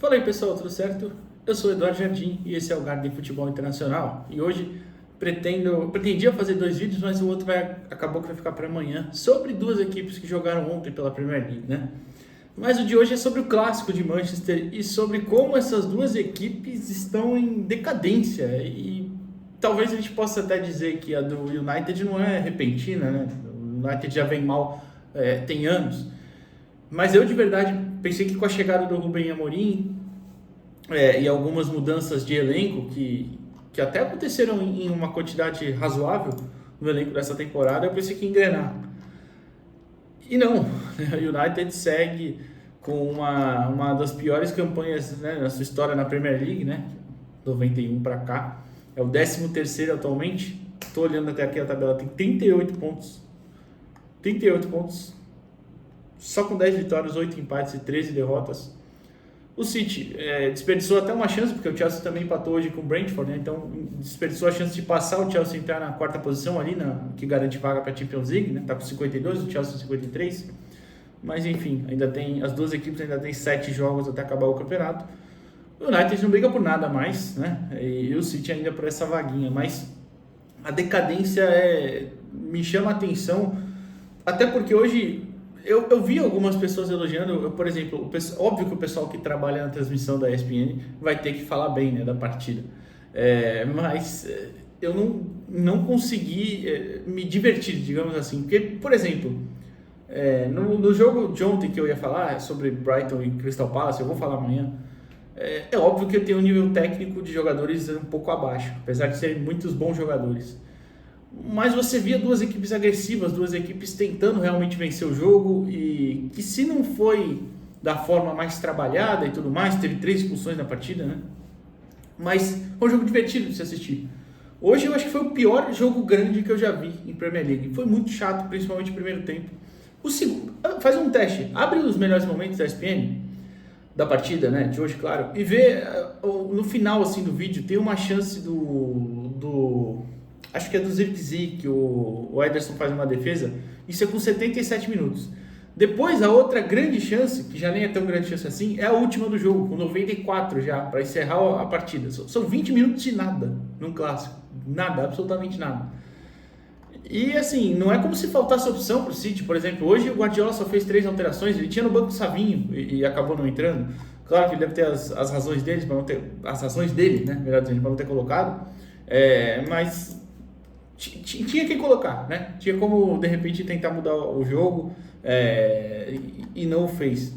Fala aí pessoal, tudo certo? Eu sou o Eduardo Jardim e esse é o Garden Futebol Internacional. E hoje pretendia fazer dois vídeos, mas o outro acabou que vai ficar para amanhã, sobre duas equipes que jogaram ontem pela Premier League, né? Mas o de hoje é sobre o clássico de Manchester e sobre como essas duas equipes estão em decadência. E talvez a gente possa até dizer que a do United não é repentina, né? O United já vem mal, tem anos. Mas eu de verdade pensei que com a chegada do Ruben Amorim e algumas mudanças de elenco que até aconteceram em uma quantidade razoável no elenco dessa temporada, eu pensei que ia engrenar. E não, o United segue com uma das piores campanhas, né, na sua história na Premier League, né, 91 para cá. É o 13º atualmente. Estou olhando até aqui a tabela, tem 38 pontos. 38 pontos. Só com 10 vitórias, 8 empates e 13 derrotas. O City desperdiçou até uma chance, porque o Chelsea também empatou hoje com o Brentford, né? Então desperdiçou a chance de passar o Chelsea entrar na quarta posição ali, que garante vaga para a Champions League, né? Tá com 52, o Chelsea 53. Mas enfim, as duas equipes ainda têm 7 jogos até acabar o campeonato. O United não briga por nada mais, né? E o City ainda por essa vaguinha, mas a decadência me chama a atenção, até porque hoje eu vi algumas pessoas elogiando, por exemplo, óbvio que o pessoal que trabalha na transmissão da ESPN vai ter que falar bem, né, da partida, mas eu não consegui me divertir, digamos assim, porque, por exemplo, no jogo de ontem que eu ia falar sobre Brighton e Crystal Palace, eu vou falar amanhã, é óbvio que eu tenho um nível técnico de jogadores um pouco abaixo, apesar de serem muitos bons jogadores. Mas você via duas equipes agressivas, duas equipes tentando realmente vencer o jogo, e que se não foi da forma mais trabalhada e tudo mais, teve 3 expulsões na partida, né? Mas foi um jogo divertido de se assistir. Hoje eu acho que foi o pior jogo grande que eu já vi em Premier League. Foi muito chato, principalmente no primeiro tempo. O segundo, faz um teste, abre os melhores momentos da ESPN, da partida, né, de hoje, claro, e vê no final assim do vídeo, tem uma chance acho que é do Zirkzee, que o Ederson faz uma defesa, isso é com 77 minutos. Depois, a outra grande chance, que já nem é tão grande chance assim, é a última do jogo, com 94 já, para encerrar a partida. São 20 minutos de nada num clássico. Nada, absolutamente nada. E assim, não é como se faltasse opção para o City. Por exemplo, hoje o Guardiola só fez 3 alterações, ele tinha no banco o Savinho e acabou não entrando. Claro que ele deve ter as razões deles para não ter, as razões dele, né, melhor dizendo, para não ter colocado. Mas tinha que colocar, né? Tinha como de repente tentar mudar o jogo, e não o fez.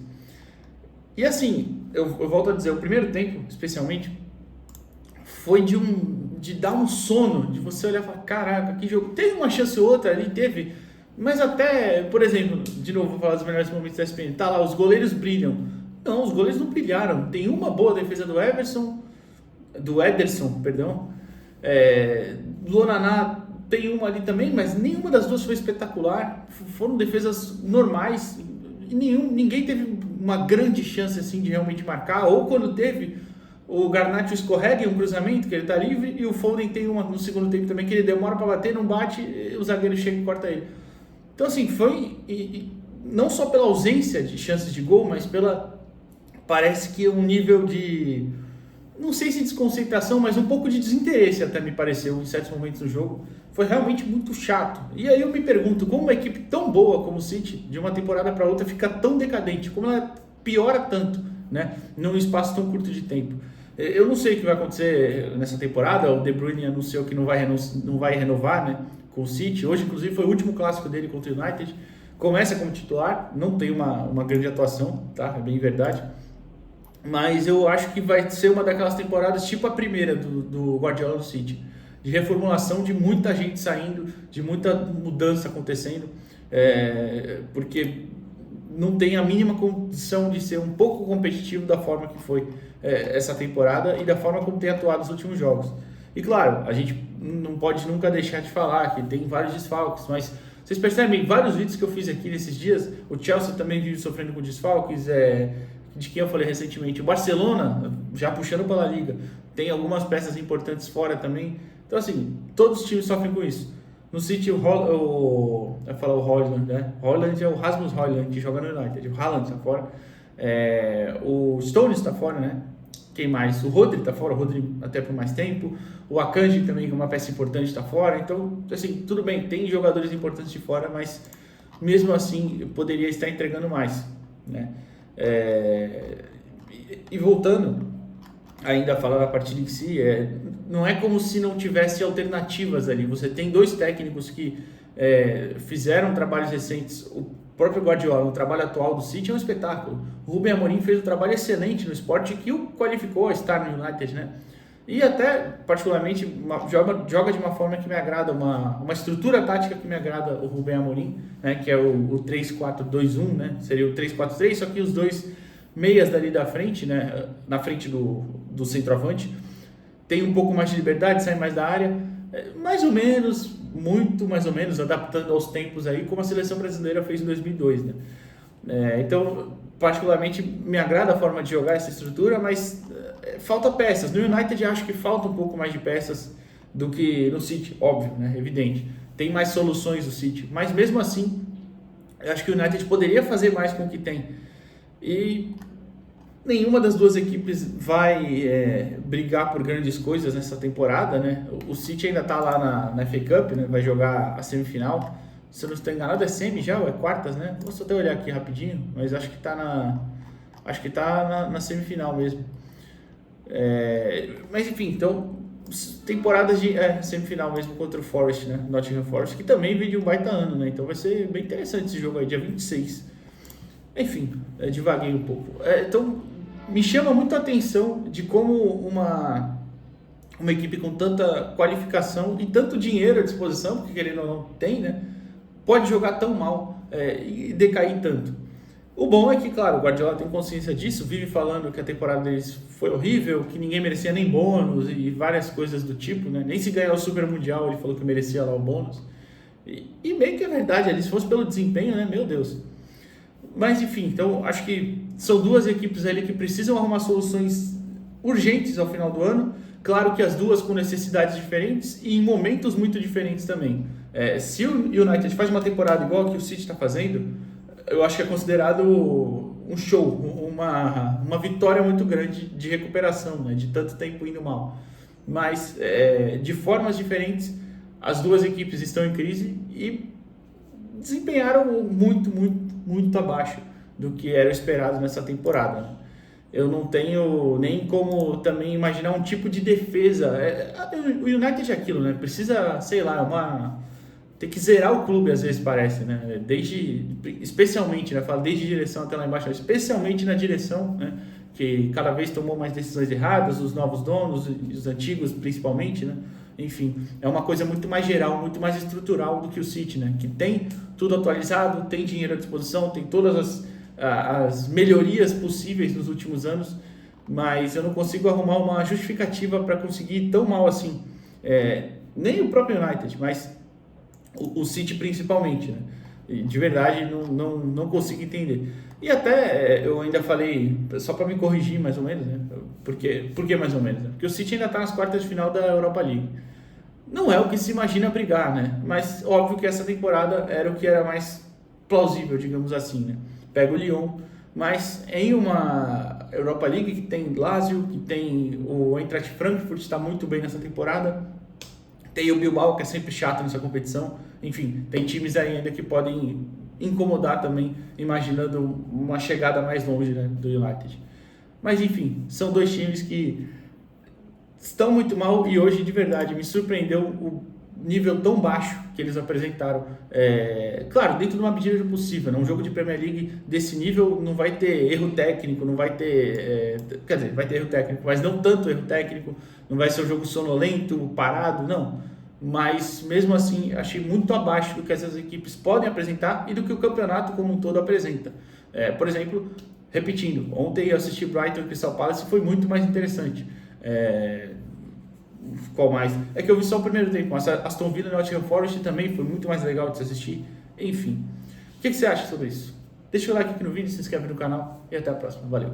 E assim, eu volto a dizer, o primeiro tempo, especialmente, foi de dar um sono, de você olhar e falar, caraca, que jogo. Teve uma chance ou outra ali, teve, mas até, por exemplo, de novo, vou falar dos melhores momentos da ESPN, tá lá, os goleiros brilham. Não, os goleiros não brilharam. Tem uma boa defesa do Ederson, perdão. Do Onaná tem uma ali também, mas nenhuma das duas foi espetacular. Foram defesas normais e ninguém teve uma grande chance assim de realmente marcar. Ou quando teve, o Garnacho escorrega em um cruzamento, que ele está livre, e o Foden tem uma no segundo tempo também, que ele demora para bater, não bate, o zagueiro chega e corta ele. Então assim, foi não só pela ausência de chances de gol, mas parece que um nível de, não sei se desconcentração, mas um pouco de desinteresse até me pareceu em certos momentos do jogo. Foi realmente muito chato. E aí eu me pergunto, como uma equipe tão boa como o City, de uma temporada para outra, fica tão decadente? Como ela piora tanto, né, num espaço tão curto de tempo? Eu não sei o que vai acontecer nessa temporada. O De Bruyne anunciou que não vai renovar, né, com o City. Hoje, inclusive, foi o último clássico dele contra o United. Começa como titular, não tem uma grande atuação, tá? É bem verdade. Mas eu acho que vai ser uma daquelas temporadas tipo a primeira do Guardiola no City, de reformulação, de muita gente saindo, de muita mudança acontecendo, porque não tem a mínima condição de ser um pouco competitivo da forma que foi essa temporada e da forma como tem atuado os últimos jogos. E claro, a gente não pode nunca deixar de falar que tem vários desfalques, mas vocês percebem, vários vídeos que eu fiz aqui nesses dias, o Chelsea também vive sofrendo com desfalques, de quem eu falei recentemente, o Barcelona, já puxando pela Liga, tem algumas peças importantes fora também. Então assim, todos os times sofrem com isso. No City, eu ia falar o Haaland, né? Haaland é o Rasmus Haaland, que joga no United, o Haaland tá fora. O Stones está fora, né? Quem mais? O Rodri está fora, o Rodri até por mais tempo. O Akanji também, que é uma peça importante, está fora. Então, assim, tudo bem, tem jogadores importantes de fora, mas mesmo assim poderia estar entregando mais, né? E voltando, ainda a falar da partida em si, não é como se não tivesse alternativas ali. Você tem dois técnicos que fizeram trabalhos recentes. O próprio Guardiola, o trabalho atual do City é um espetáculo. O Rubem Amorim fez um trabalho excelente no esporte que o qualificou a estar no United, né? E até, particularmente, joga de uma forma que me agrada, uma estrutura tática que me agrada o Rubem Amorim, né? Que é o 3-4-2-1, né? Seria o 3-4-3, só que os dois meias dali da frente, né? Na frente do centroavante, tem um pouco mais de liberdade, sai mais da área, mais ou menos, muito mais ou menos, adaptando aos tempos aí, como a seleção brasileira fez em 2002, né? Então, particularmente, me agrada a forma de jogar essa estrutura, mas falta peças. No United, acho que falta um pouco mais de peças do que no City, óbvio, né? Evidente. Tem mais soluções o City, mas mesmo assim, eu acho que o United poderia fazer mais com o que tem. E nenhuma das duas equipes vai brigar por grandes coisas nessa temporada, né? O City ainda está lá na FA Cup, né? Vai jogar a semifinal. Se eu não estou enganado, é semi já, ou é quartas, né? Vou só até olhar aqui rapidinho, mas acho que está na semifinal mesmo. Mas enfim, então, temporadas de semifinal mesmo contra o Forest, né? Nottingham Forest, que também vem de um baita ano, né? Então vai ser bem interessante esse jogo aí, dia 26. Enfim, divaguei um pouco. Então, me chama muito a atenção de como uma equipe com tanta qualificação e tanto dinheiro à disposição, porque querendo ou não tem, né? Pode jogar tão mal e decair tanto. O bom é que, claro, o Guardiola tem consciência disso, vive falando que a temporada deles foi horrível, que ninguém merecia nem bônus e várias coisas do tipo, né? Nem se ganhar o Super Mundial ele falou que merecia lá o bônus. E meio que é verdade, ali, se fosse pelo desempenho, né? Meu Deus. Mas enfim, então acho que são duas equipes ali que precisam arrumar soluções urgentes ao final do ano. Claro que as duas com necessidades diferentes e em momentos muito diferentes também. Se o United faz uma temporada igual a que o City está fazendo, eu acho que é considerado um show, uma vitória muito grande de recuperação, né, de tanto tempo indo mal. Mas de formas diferentes, as duas equipes estão em crise e desempenharam muito abaixo do que era esperado nessa temporada, né? Eu não tenho nem como também imaginar um tipo de defesa. O United é aquilo, né? Precisa, sei lá, tem que zerar o clube às vezes, parece, né? Especialmente, né? Falo desde direção até lá embaixo, especialmente na direção, né? Que cada vez tomou mais decisões erradas, os novos donos, os antigos principalmente, né? Enfim, é uma coisa muito mais geral, muito mais estrutural do que o City, né? Que tem tudo atualizado, tem dinheiro à disposição, tem todas as melhorias possíveis nos últimos anos, mas eu não consigo arrumar uma justificativa para conseguir ir tão mal assim. Nem o próprio United, mas o City principalmente, né? E de verdade não consigo entender. E até eu ainda falei, só para me corrigir mais ou menos, né? Por que mais ou menos? Né? Porque o City ainda está nas quartas de final da Europa League. Não é o que se imagina brigar, né? Mas óbvio que essa temporada era o que era mais plausível, digamos assim, né? Pega o Lyon, mas em uma Europa League que tem Lazio, que tem o Eintracht Frankfurt, está muito bem nessa temporada, tem o Bilbao, que é sempre chato nessa competição, enfim, tem times aí ainda que podem incomodar também, imaginando uma chegada mais longe, né, do United. Mas enfim, são dois times que estão muito mal e hoje de verdade me surpreendeu o nível tão baixo que eles apresentaram. Claro, dentro de uma medida do possível, né? Um jogo de Premier League desse nível não vai ter erro técnico, não vai ter... quer dizer, vai ter erro técnico, mas não tanto erro técnico, não vai ser um jogo sonolento, parado, não. Mas mesmo assim, achei muito abaixo do que essas equipes podem apresentar e do que o campeonato como um todo apresenta. Por exemplo, repetindo, ontem eu assisti Brighton e Crystal Palace e foi muito mais interessante. Qual mais? É que eu vi só o primeiro tempo, mas Aston Villa e Nottingham Forest também foi muito mais legal de se assistir. Enfim, o que você acha sobre isso? Deixa o like aqui no vídeo, se inscreve no canal e até a próxima. Valeu!